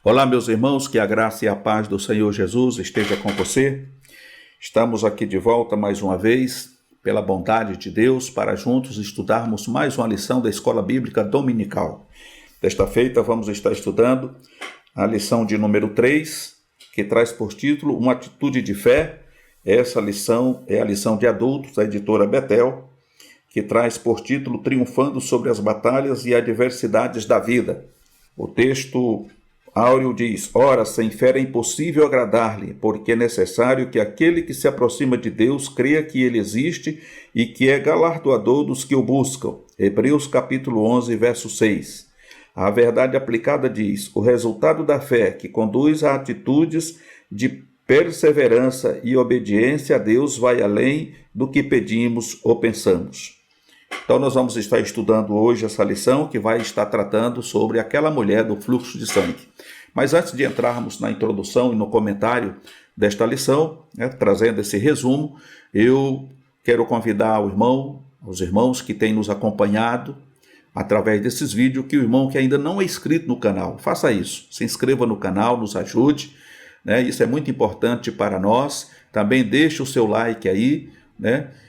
Olá, meus irmãos, que a graça e a paz do Senhor Jesus esteja com você. Estamos aqui de volta mais uma vez, pela bondade de Deus, para juntos estudarmos mais uma lição da Escola Bíblica Dominical. Desta feita, vamos estar estudando a lição de número 3, que traz por título Uma Atitude de Fé. Essa lição é a lição de adultos da editora Betel, que traz por título Triunfando sobre as batalhas e adversidades da vida. O texto áureo diz: Ora, sem fé é impossível agradar-lhe, porque é necessário que aquele que se aproxima de Deus creia que ele existe e que é galardoador dos que o buscam. Hebreus capítulo 11, verso 6. A verdade aplicada diz: o resultado da fé, que conduz a atitudes de perseverança e obediência a Deus, vai além do que pedimos ou pensamos. Então nós vamos estar estudando hoje essa lição que vai estar tratando sobre aquela mulher do fluxo de sangue. Mas antes de entrarmos na introdução e no comentário desta lição, trazendo esse resumo, eu quero convidar os irmãos que têm nos acompanhado através desses vídeos, que o irmão que ainda não é inscrito no canal, faça isso, se inscreva no canal, nos ajude, isso é muito importante para nós. Também deixe o seu like aí,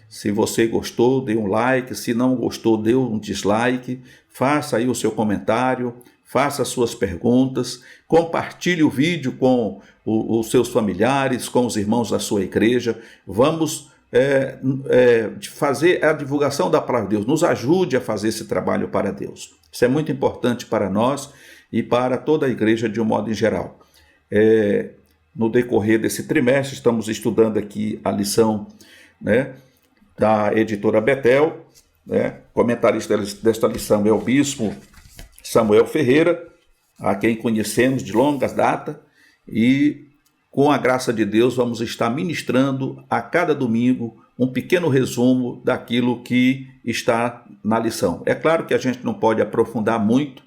Se você gostou, dê um like. Se não gostou, dê um dislike. Faça aí o seu comentário, faça as suas perguntas, compartilhe o vídeo com os seus familiares, com os irmãos da sua igreja. Vamos fazer a divulgação da palavra de Deus. Nos ajude a fazer esse trabalho para Deus. Isso é muito importante para nós e para toda a igreja de um modo em geral. No decorrer desse trimestre, estamos estudando aqui a lição, da editora Betel, comentarista desta lição é o bispo Samuel Ferreira, a quem conhecemos de longas datas, e com a graça de Deus vamos estar ministrando a cada domingo um pequeno resumo daquilo que está na lição. É claro que a gente não pode aprofundar muito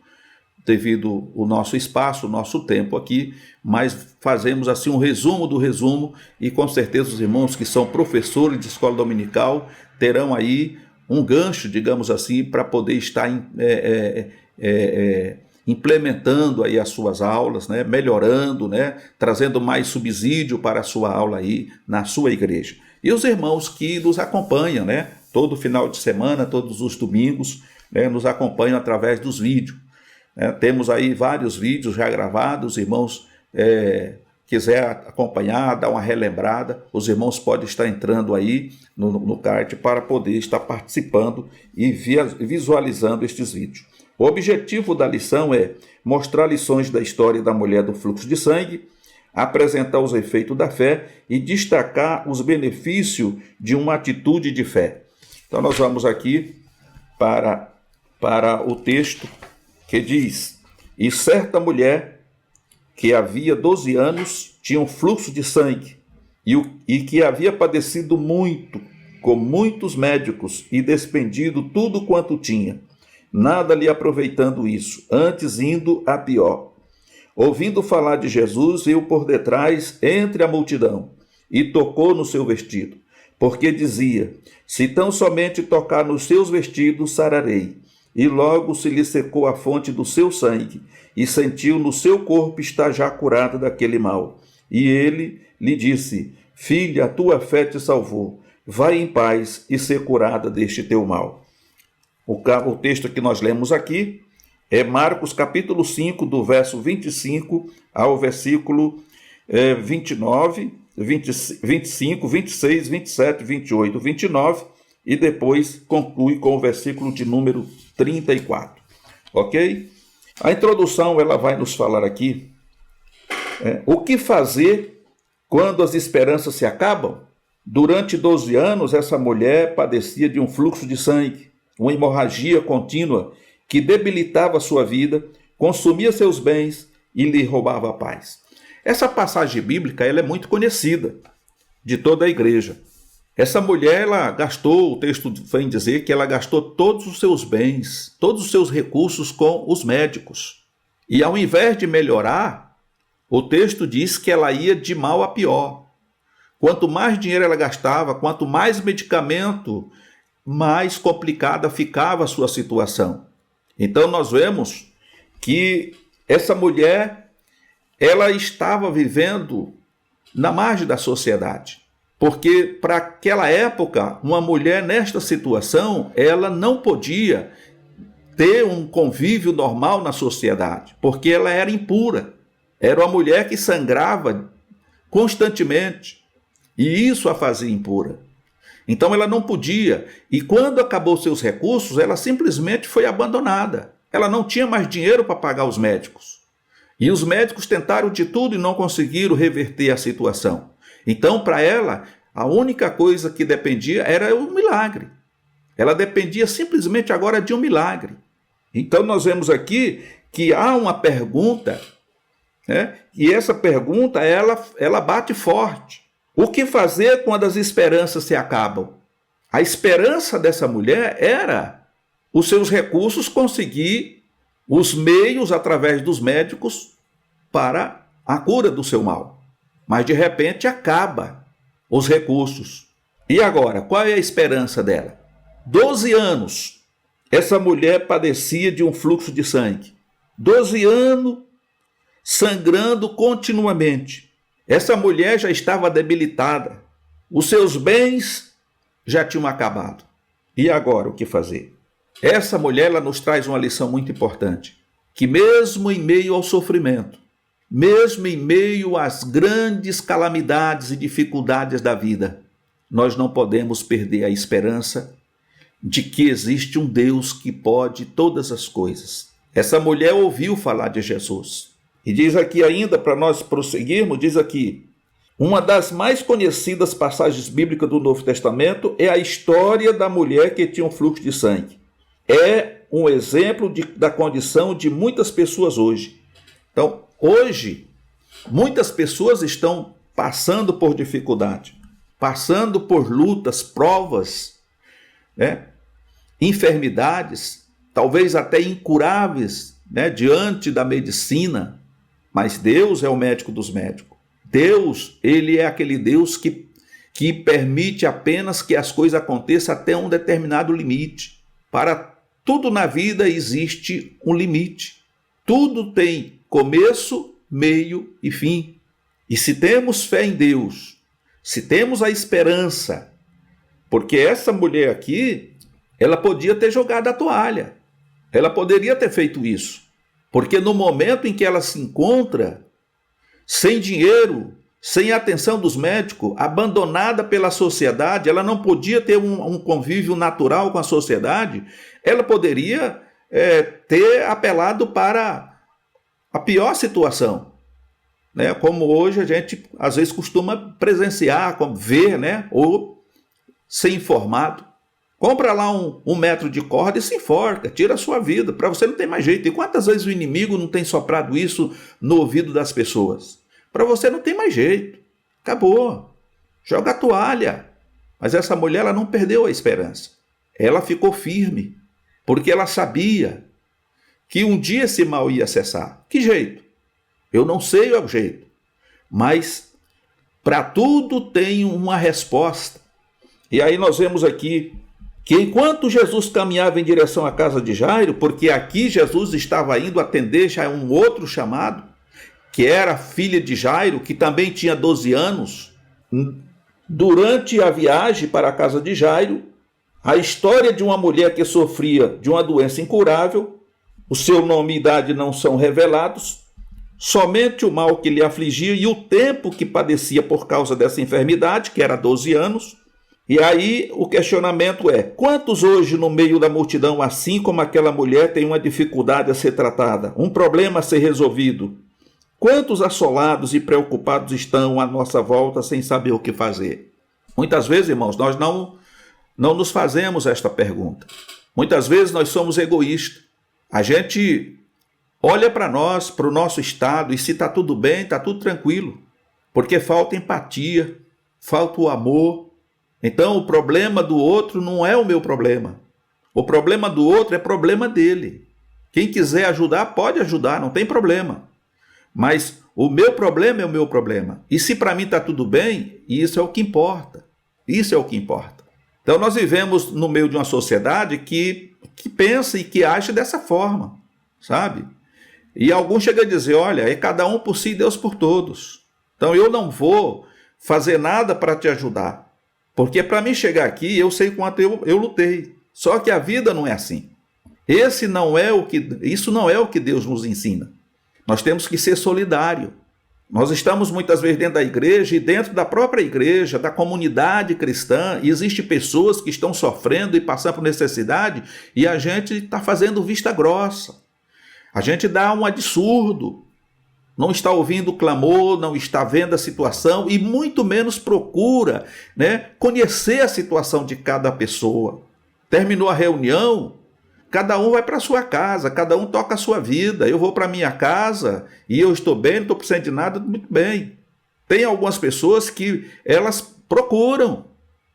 devido ao nosso espaço, o nosso tempo aqui, mas fazemos assim um resumo do resumo, e com certeza os irmãos que são professores de escola dominical terão aí um gancho, digamos assim, para poder estar implementando aí as suas aulas, melhorando, trazendo mais subsídio para a sua aula aí na sua igreja. E os irmãos que nos acompanham, todo final de semana, todos os domingos, nos acompanham através dos vídeos. Temos aí vários vídeos já gravados. Irmãos, quiser acompanhar, dar uma relembrada, os irmãos podem estar entrando aí no card para poder estar participando e visualizando estes vídeos. O objetivo da lição é mostrar lições da história da mulher do fluxo de sangue, apresentar os efeitos da fé e destacar os benefícios de uma atitude de fé. Então nós vamos aqui para o texto que diz: E certa mulher que havia 12 anos tinha um fluxo de sangue e que havia padecido muito, com muitos médicos e despendido tudo quanto tinha, nada lhe aproveitando isso, antes indo a pior. Ouvindo falar de Jesus, veio por detrás entre a multidão e tocou no seu vestido, porque dizia: Se tão somente tocar nos seus vestidos, sararei. E logo se lhe secou a fonte do seu sangue, e sentiu no seu corpo estar já curada daquele mal. E ele lhe disse: Filha, a tua fé te salvou. Vai em paz e ser curada deste teu mal. O texto que nós lemos aqui é Marcos capítulo 5, do verso 25 ao versículo 29, 25, 26, 27, 28, 29, e depois conclui com o versículo de número 34, ok? A introdução ela vai nos falar aqui o que fazer quando as esperanças se acabam. Durante 12 anos, essa mulher padecia de um fluxo de sangue, uma hemorragia contínua que debilitava sua vida, consumia seus bens e lhe roubava a paz. Essa passagem bíblica ela é muito conhecida de toda a igreja. Essa mulher, ela gastou, o texto vem dizer que ela gastou todos os seus bens, todos os seus recursos com os médicos. E ao invés de melhorar, o texto diz que ela ia de mal a pior. Quanto mais dinheiro ela gastava, quanto mais medicamento, mais complicada ficava a sua situação. Então nós vemos que essa mulher, ela estava vivendo na margem da sociedade. Porque para aquela época, uma mulher nesta situação, ela não podia ter um convívio normal na sociedade, porque ela era impura. Era uma mulher que sangrava constantemente, e isso a fazia impura. Então ela não podia, e quando acabou seus recursos, ela simplesmente foi abandonada. Ela não tinha mais dinheiro para pagar os médicos. E os médicos tentaram de tudo e não conseguiram reverter a situação. Então, para ela, a única coisa que dependia era o milagre. Ela dependia simplesmente agora de um milagre. Então, nós vemos aqui que há uma pergunta, né? E essa pergunta, ela bate forte. O que fazer quando as esperanças se acabam? A esperança dessa mulher era os seus recursos conseguir os meios através dos médicos para a cura do seu mal. Mas de repente acaba os recursos. E agora, qual é a esperança dela? 12 anos essa mulher padecia de um fluxo de sangue. 12 anos sangrando continuamente. Essa mulher já estava debilitada. Os seus bens já tinham acabado. E agora, o que fazer? Essa mulher, ela nos traz uma lição muito importante. Que mesmo em meio ao sofrimento, mesmo em meio às grandes calamidades e dificuldades da vida, nós não podemos perder a esperança de que existe um Deus que pode todas as coisas. Essa mulher ouviu falar de Jesus. E diz aqui ainda, para nós prosseguirmos, diz aqui, uma das mais conhecidas passagens bíblicas do Novo Testamento é a história da mulher que tinha um fluxo de sangue. É um exemplo da condição de muitas pessoas hoje. Então, hoje, muitas pessoas estão passando por dificuldade, passando por lutas, provas, né? Enfermidades, talvez até incuráveis, né? Diante da medicina. Mas Deus é o médico dos médicos. Deus, ele é aquele Deus que permite apenas que as coisas aconteçam até um determinado limite. Para tudo na vida existe um limite. Tudo tem começo, meio e fim. E se temos fé em Deus, se temos a esperança, porque essa mulher aqui, ela podia ter jogado a toalha. Ela poderia ter feito isso. Porque no momento em que ela se encontra sem dinheiro, sem atenção dos médicos, abandonada pela sociedade, ela não podia ter um convívio natural com a sociedade, ela poderia ter apelado para a pior situação, né? Como hoje a gente às vezes costuma presenciar, ver, né? Ou ser informado. Compra lá um metro de corda e se enforca, tira a sua vida, para você não ter mais jeito. E quantas vezes o inimigo não tem soprado isso no ouvido das pessoas? Para você não tem mais jeito, acabou, joga a toalha. Mas essa mulher, ela não perdeu a esperança, ela ficou firme, porque ela sabia que um dia esse mal ia cessar. Que jeito? Eu não sei o jeito, mas para tudo tem uma resposta. E aí nós vemos aqui que enquanto Jesus caminhava em direção à casa de Jairo, porque aqui Jesus estava indo atender já um outro chamado, que era a filha de Jairo, que também tinha 12 anos, durante a viagem para a casa de Jairo, a história de uma mulher que sofria de uma doença incurável, o seu nome e idade não são revelados, somente o mal que lhe afligia e o tempo que padecia por causa dessa enfermidade, que era 12 anos. E aí o questionamento é, quantos hoje no meio da multidão, assim como aquela mulher, têm uma dificuldade a ser tratada, um problema a ser resolvido? Quantos assolados e preocupados estão à nossa volta sem saber o que fazer? Muitas vezes, irmãos, nós não nos fazemos esta pergunta. Muitas vezes nós somos egoístas. A gente olha para nós, para o nosso estado, e se está tudo bem, está tudo tranquilo. Porque falta empatia, falta o amor. Então, o problema do outro não é o meu problema. O problema do outro é problema dele. Quem quiser ajudar, pode ajudar, não tem problema. Mas o meu problema é o meu problema. E se para mim está tudo bem, isso é o que importa. Isso é o que importa. Então, nós vivemos no meio de uma sociedade que pensa e que age dessa forma, sabe? E alguns chegam a dizer, olha, é cada um por si e Deus por todos. Então eu não vou fazer nada para te ajudar. Porque para mim chegar aqui, eu sei quanto eu lutei. Só que a vida não é assim. Isso não é o que Deus nos ensina. Nós temos que ser solidários. Nós estamos muitas vezes dentro da igreja e dentro da própria igreja, da comunidade cristã, e existem pessoas que estão sofrendo e passando por necessidade e a gente está fazendo vista grossa. A gente dá um absurdo. Não está ouvindo o clamor, não está vendo a situação e muito menos procura, conhecer a situação de cada pessoa. Terminou a reunião, cada um vai para a sua casa, cada um toca a sua vida. Eu vou para a minha casa e eu estou bem, não estou precisando de nada, muito bem. Tem algumas pessoas que elas procuram,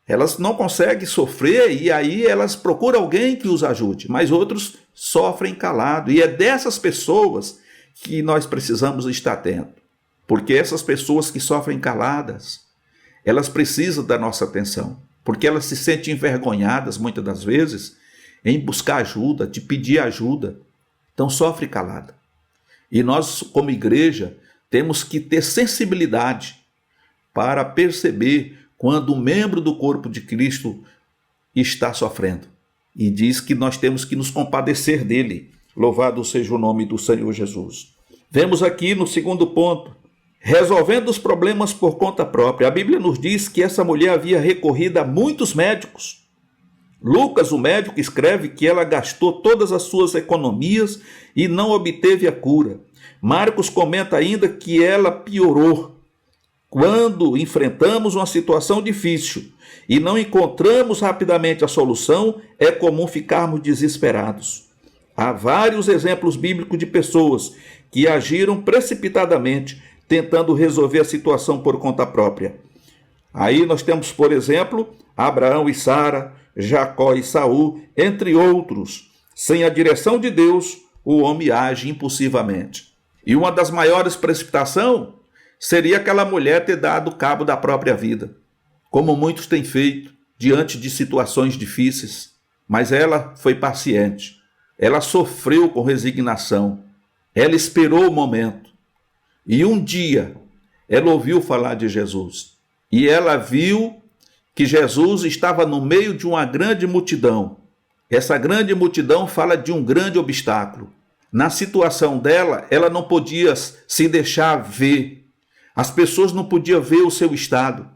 elas não conseguem sofrer e aí elas procuram alguém que os ajude, mas outros sofrem calado. E é dessas pessoas que nós precisamos estar atentos, porque essas pessoas que sofrem caladas, elas precisam da nossa atenção, porque elas se sentem envergonhadas muitas das vezes em buscar ajuda, de pedir ajuda, então sofre calada. E nós, como igreja, temos que ter sensibilidade para perceber quando um membro do corpo de Cristo está sofrendo. E diz que nós temos que nos compadecer dele. Louvado seja o nome do Senhor Jesus. Vemos aqui no segundo ponto, resolvendo os problemas por conta própria. A Bíblia nos diz que essa mulher havia recorrido a muitos médicos. Lucas, o médico, escreve que ela gastou todas as suas economias e não obteve a cura. Marcos comenta ainda que ela piorou. Quando enfrentamos uma situação difícil e não encontramos rapidamente a solução, é comum ficarmos desesperados. Há vários exemplos bíblicos de pessoas que agiram precipitadamente, tentando resolver a situação por conta própria. Aí nós temos, por exemplo, Abraão e Sara, Jacó e Saul, entre outros. Sem a direção de Deus, o homem age impulsivamente. E uma das maiores precipitações seria aquela mulher ter dado cabo da própria vida, como muitos têm feito diante de situações difíceis. Mas ela foi paciente. Ela sofreu com resignação, ela esperou o momento, e um dia ela ouviu falar de Jesus, e ela viu que Jesus estava no meio de uma grande multidão. Essa grande multidão fala de um grande obstáculo. Na situação dela, ela não podia se deixar ver, as pessoas não podiam ver o seu estado.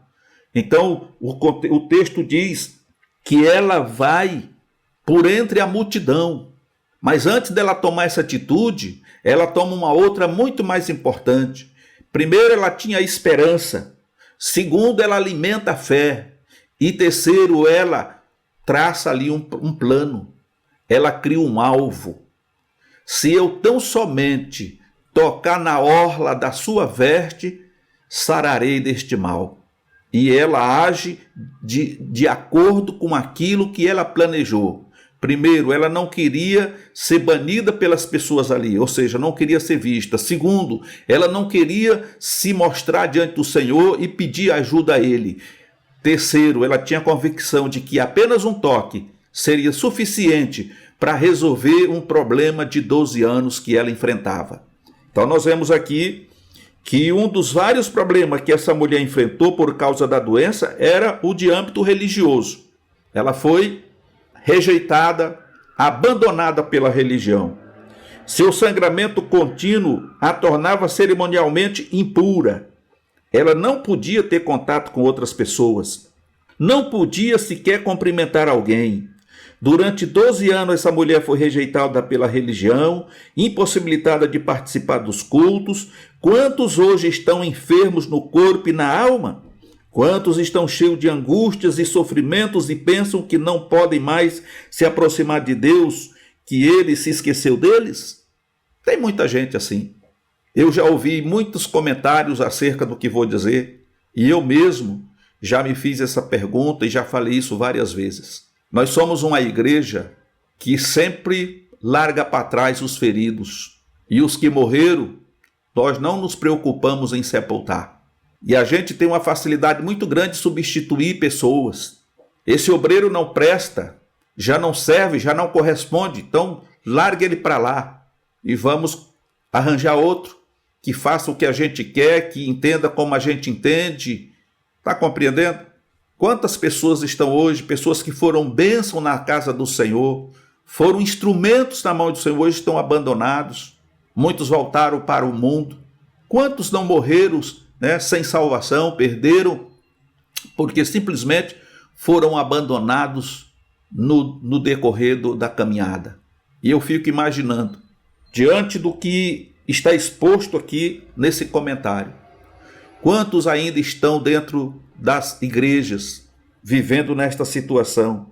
Então, o texto diz que ela vai por entre a multidão. Mas antes dela tomar essa atitude, ela toma uma outra muito mais importante. Primeiro, ela tinha esperança. Segundo, ela alimenta a fé. E terceiro, ela traça ali um plano. Ela cria um alvo. Se eu tão somente tocar na orla da sua veste, sararei deste mal. E ela age de acordo com aquilo que ela planejou. Primeiro, ela não queria ser banida pelas pessoas ali, ou seja, não queria ser vista. Segundo, ela não queria se mostrar diante do Senhor e pedir ajuda a Ele. Terceiro, ela tinha a convicção de que apenas um toque seria suficiente para resolver um problema de 12 anos que ela enfrentava. Então nós vemos aqui que um dos vários problemas que essa mulher enfrentou por causa da doença era o de âmbito religioso. Ela foi rejeitada, abandonada pela religião. Seu sangramento contínuo a tornava cerimonialmente impura. Ela não podia ter contato com outras pessoas. Não podia sequer cumprimentar alguém. Durante 12 anos essa mulher foi rejeitada pela religião, impossibilitada de participar dos cultos. Quantos hoje estão enfermos no corpo e na alma? Quantos estão cheios de angústias e sofrimentos e pensam que não podem mais se aproximar de Deus, que Ele se esqueceu deles? Tem muita gente assim. Eu já ouvi muitos comentários acerca do que vou dizer, e eu mesmo já me fiz essa pergunta e já falei isso várias vezes. Nós somos uma igreja que sempre larga para trás os feridos, e os que morreram, nós não nos preocupamos em sepultar. E a gente tem uma facilidade muito grande de substituir pessoas. Esse obreiro não presta, já não serve, já não corresponde, então larga ele para lá e vamos arranjar outro que faça o que a gente quer, que entenda como a gente entende. Está compreendendo? Quantas pessoas estão hoje, pessoas que foram bênção na casa do Senhor, foram instrumentos na mão do Senhor, hoje estão abandonados. Muitos voltaram para o mundo. Quantos não morreram, né, sem salvação, perderam, porque simplesmente foram abandonados no decorrer da caminhada. E eu fico imaginando, diante do que está exposto aqui nesse comentário, quantos ainda estão dentro das igrejas, vivendo nesta situação,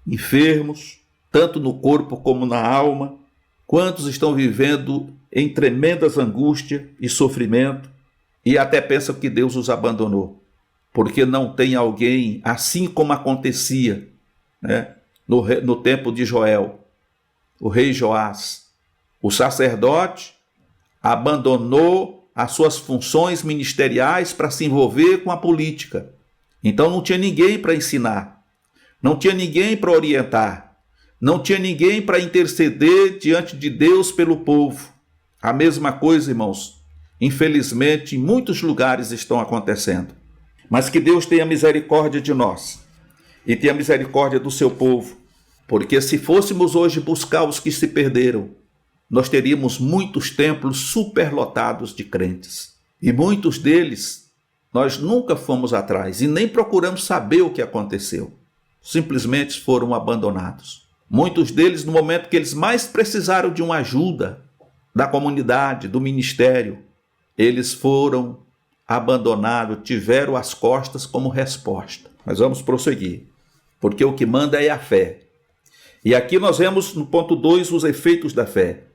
enfermos, tanto no corpo como na alma, quantos estão vivendo em tremendas angústias e sofrimento, e até pensam que Deus os abandonou, porque não tem alguém, assim como acontecia, né, no tempo de Joel, o rei Joás, o sacerdote abandonou as suas funções ministeriais para se envolver com a política. Então não tinha ninguém para ensinar, não tinha ninguém para orientar, não tinha ninguém para interceder diante de Deus pelo povo. A mesma coisa, irmãos, infelizmente, em muitos lugares estão acontecendo. Mas que Deus tenha misericórdia de nós e tenha misericórdia do seu povo, porque se fôssemos hoje buscar os que se perderam, nós teríamos muitos templos superlotados de crentes. E muitos deles, nós nunca fomos atrás e nem procuramos saber o que aconteceu. Simplesmente foram abandonados. Muitos deles, no momento que eles mais precisaram de uma ajuda da comunidade, do ministério, eles foram abandonados, tiveram as costas como resposta. Mas vamos prosseguir, porque o que manda é a fé. E aqui nós vemos no ponto 2 os efeitos da fé.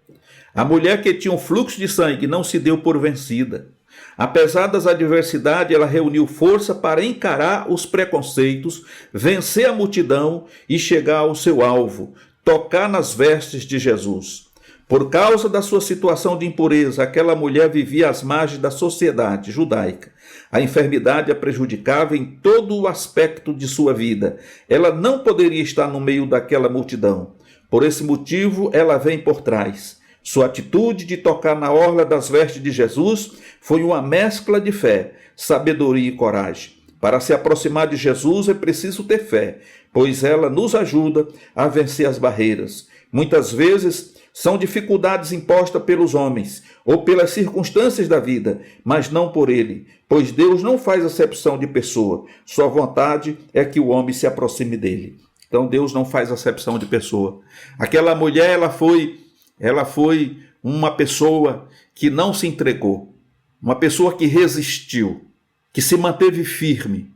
A mulher que tinha um fluxo de sangue não se deu por vencida. Apesar das adversidades, ela reuniu força para encarar os preconceitos, vencer a multidão e chegar ao seu alvo, tocar nas vestes de Jesus. Por causa da sua situação de impureza, aquela mulher vivia às margens da sociedade judaica. A enfermidade a prejudicava em todo o aspecto de sua vida. Ela não poderia estar no meio daquela multidão. Por esse motivo, ela vem por trás. Sua atitude de tocar na orla das vestes de Jesus foi uma mescla de fé, sabedoria e coragem. Para se aproximar de Jesus é preciso ter fé, pois ela nos ajuda a vencer as barreiras. Muitas vezes são dificuldades impostas pelos homens ou pelas circunstâncias da vida, mas não por ele, pois Deus não faz acepção de pessoa. Sua vontade é que o homem se aproxime dele. Então Deus não faz acepção de pessoa. Aquela mulher, ela foi uma pessoa que não se entregou, uma pessoa que resistiu, que se manteve firme.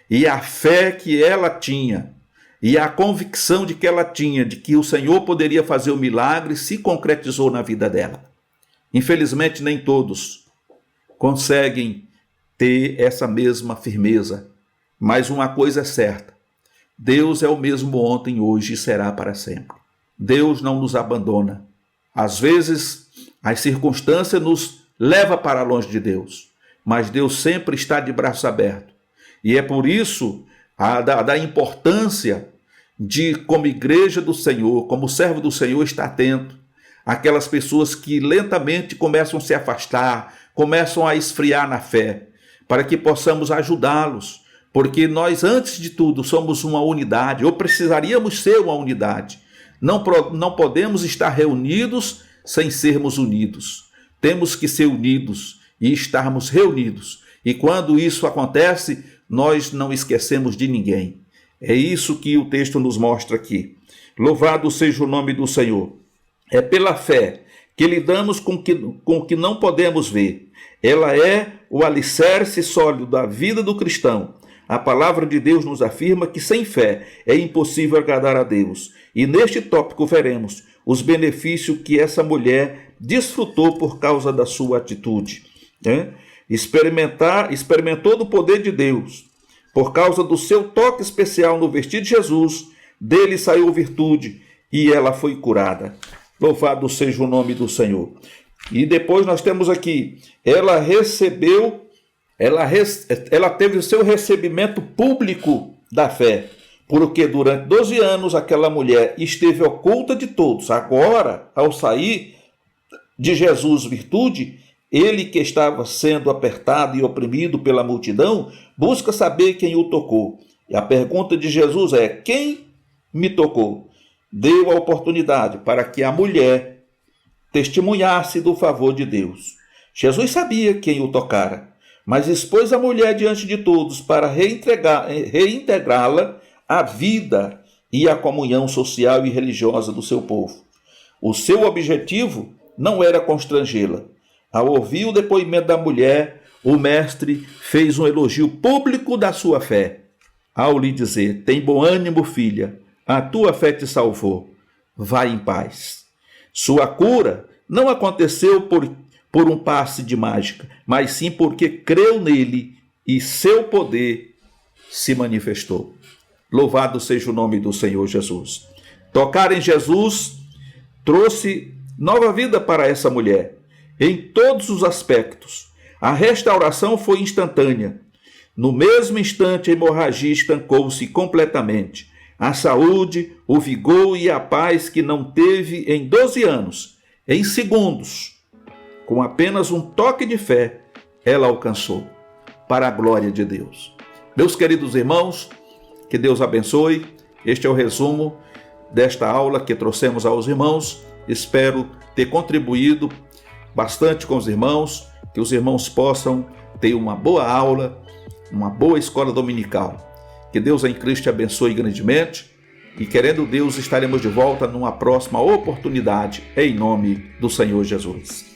E a fé que ela tinha, e a convicção de que ela tinha, de que o Senhor poderia fazer o milagre, se concretizou na vida dela. Infelizmente, nem todos conseguem ter essa mesma firmeza. Mas uma coisa é certa: Deus é o mesmo ontem, hoje e será para sempre. Deus não nos abandona. Às vezes, as circunstâncias nos levam para longe de Deus, mas Deus sempre está de braço aberto. E é por isso da importância de, como igreja do Senhor, como servo do Senhor, estar atento àquelas pessoas que lentamente começam a se afastar, começam a esfriar na fé, para que possamos ajudá-los, porque nós, antes de tudo, somos uma unidade, ou precisaríamos ser uma unidade. Não podemos estar reunidos sem sermos unidos. Temos que ser unidos e estarmos reunidos. E quando isso acontece, nós não esquecemos de ninguém. É isso que o texto nos mostra aqui. Louvado seja o nome do Senhor. É pela fé que lidamos com o que não podemos ver. Ela é o alicerce sólido da vida do cristão. A palavra de Deus nos afirma que sem fé é impossível agradar a Deus. E neste tópico veremos os benefícios que essa mulher desfrutou por causa da sua atitude. Experimentou do poder de Deus. Por causa do seu toque especial no vestir de Jesus, dele saiu virtude e ela foi curada. Louvado seja o nome do Senhor. E depois nós temos aqui, ela teve o seu recebimento público da fé, porque durante 12 anos aquela mulher esteve oculta de todos. Agora, ao sair de Jesus virtude, ele que estava sendo apertado e oprimido pela multidão, busca saber quem o tocou. E a pergunta de Jesus é: quem me tocou? Deu a oportunidade para que a mulher testemunhasse do favor de Deus. Jesus sabia quem o tocara, mas expôs a mulher diante de todos para reintegrá-la à vida e à comunhão social e religiosa do seu povo. O seu objetivo não era constrangê-la. Ao ouvir o depoimento da mulher, o mestre fez um elogio público da sua fé, ao lhe dizer: tem bom ânimo, filha, a tua fé te salvou, vai em paz. Sua cura não aconteceu por um passe de mágica, mas sim porque creu nele e seu poder se manifestou. Louvado seja o nome do Senhor Jesus. Tocar em Jesus trouxe nova vida para essa mulher, em todos os aspectos. A restauração foi instantânea. No mesmo instante, a hemorragia estancou-se completamente. A saúde, o vigor e a paz que não teve em 12 anos, em segundos, com apenas um toque de fé, ela alcançou, para a glória de Deus. Meus queridos irmãos, que Deus abençoe. Este é o resumo desta aula que trouxemos aos irmãos. Espero ter contribuído bastante com os irmãos, que os irmãos possam ter uma boa aula, uma boa escola dominical. Que Deus em Cristo te abençoe grandemente e, querendo Deus, estaremos de volta numa próxima oportunidade, em nome do Senhor Jesus.